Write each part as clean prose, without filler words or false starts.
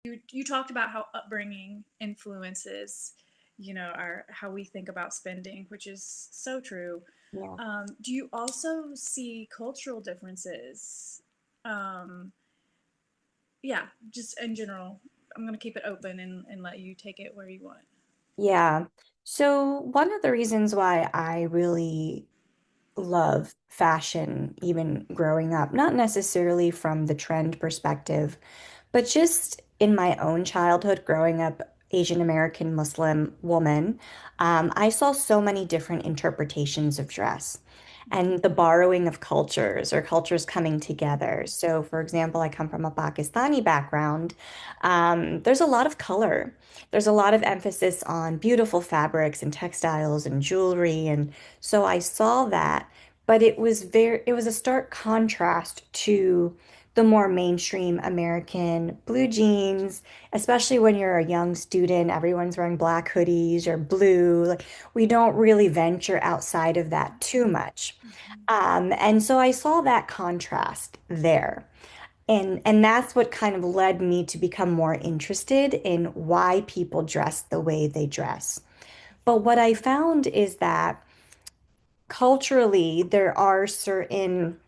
You talked about how upbringing influences, our how we think about spending, which is so true. Yeah. Do you also see cultural differences? Um, yeah, just in general. I'm gonna keep it open and let you take it where you want. Yeah. So one of the reasons why I really love fashion, even growing up, not necessarily from the trend perspective, but just in my own childhood, growing up Asian American Muslim woman, I saw so many different interpretations of dress and the borrowing of cultures or cultures coming together. So, for example, I come from a Pakistani background. There's a lot of color. There's a lot of emphasis on beautiful fabrics and textiles and jewelry. And so I saw that, but it was a stark contrast to the more mainstream American blue jeans, especially when you're a young student, everyone's wearing black hoodies or blue. Like we don't really venture outside of that too much. And so I saw that contrast there. And that's what kind of led me to become more interested in why people dress the way they dress. But what I found is that culturally, there are certain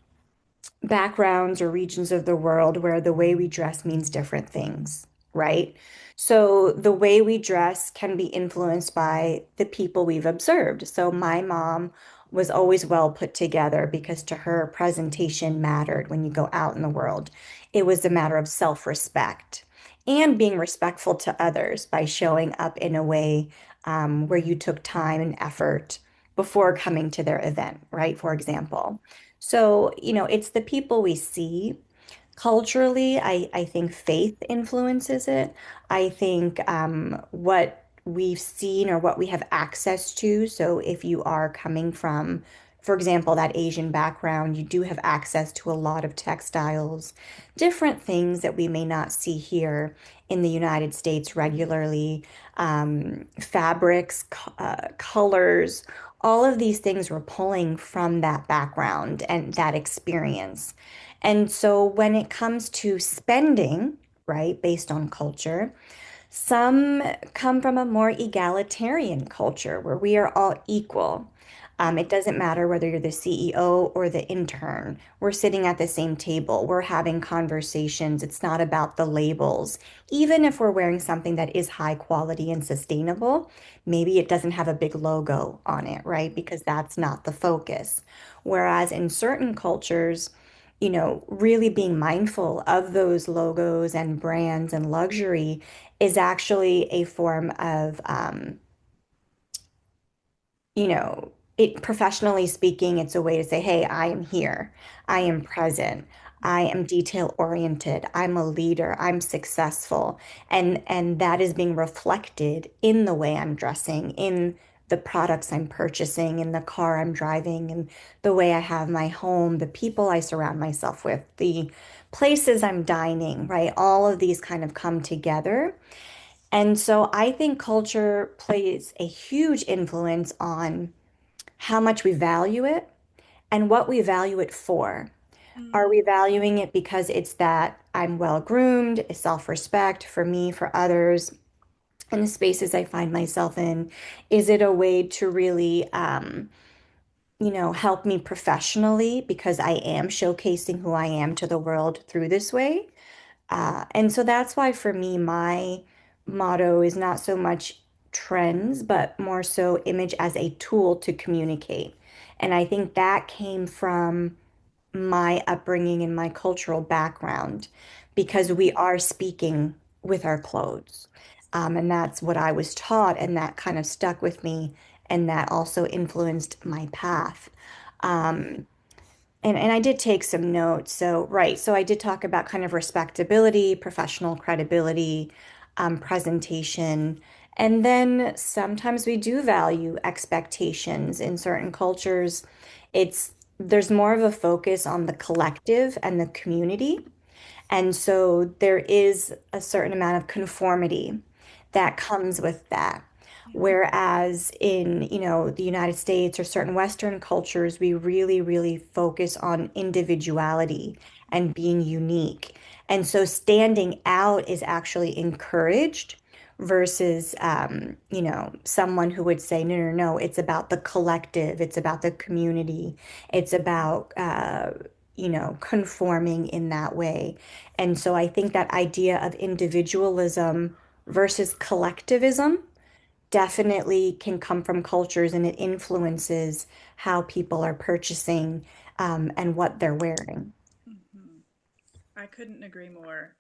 backgrounds or regions of the world where the way we dress means different things, right? So the way we dress can be influenced by the people we've observed. So my mom was always well put together because to her, presentation mattered when you go out in the world. It was a matter of self-respect and being respectful to others by showing up in a way where you took time and effort before coming to their event, right? For example. So, it's the people we see. Culturally, I think faith influences it. I think what we've seen or what we have access to. So, if you are coming from, for example, that Asian background, you do have access to a lot of textiles, different things that we may not see here in the United States regularly, fabrics, colors, all of these things were pulling from that background and that experience. And so when it comes to spending, right, based on culture, some come from a more egalitarian culture where we are all equal. It doesn't matter whether you're the CEO or the intern. We're sitting at the same table. We're having conversations. It's not about the labels. Even if we're wearing something that is high quality and sustainable, maybe it doesn't have a big logo on it, right? Because that's not the focus. Whereas in certain cultures, really being mindful of those logos and brands and luxury is actually a form of, it professionally speaking, it's a way to say, hey, I am here. I am present. I am detail oriented. I'm a leader. I'm successful. And that is being reflected in the way I'm dressing, in the products I'm purchasing, in the car I'm driving, and the way I have my home, the people I surround myself with, the places I'm dining, right? All of these kind of come together. And so I think culture plays a huge influence on how much we value it and what we value it for. Are we Mm. valuing it because it's that I'm well groomed, self-respect for me, for others, in the spaces I find myself in? Is it a way to really, help me professionally because I am showcasing who I am to the world through this way? And so that's why for me, my motto is not so much trends, but more so image as a tool to communicate. And I think that came from my upbringing and my cultural background because we are speaking with our clothes. And that's what I was taught, and that kind of stuck with me, and that also influenced my path. Um, and I did take some notes. So, right. So I did talk about kind of respectability, professional credibility, presentation. And then sometimes we do value expectations in certain cultures. There's more of a focus on the collective and the community. And so there is a certain amount of conformity that comes with that. Yeah. Whereas in, the United States or certain Western cultures, we really, really focus on individuality and being unique. And so standing out is actually encouraged versus, someone who would say, no, no, no, it's about the collective, it's about the community, it's about, conforming in that way. And so I think that idea of individualism versus collectivism definitely can come from cultures and it influences how people are purchasing and what they're wearing. Hmm. I couldn't agree more.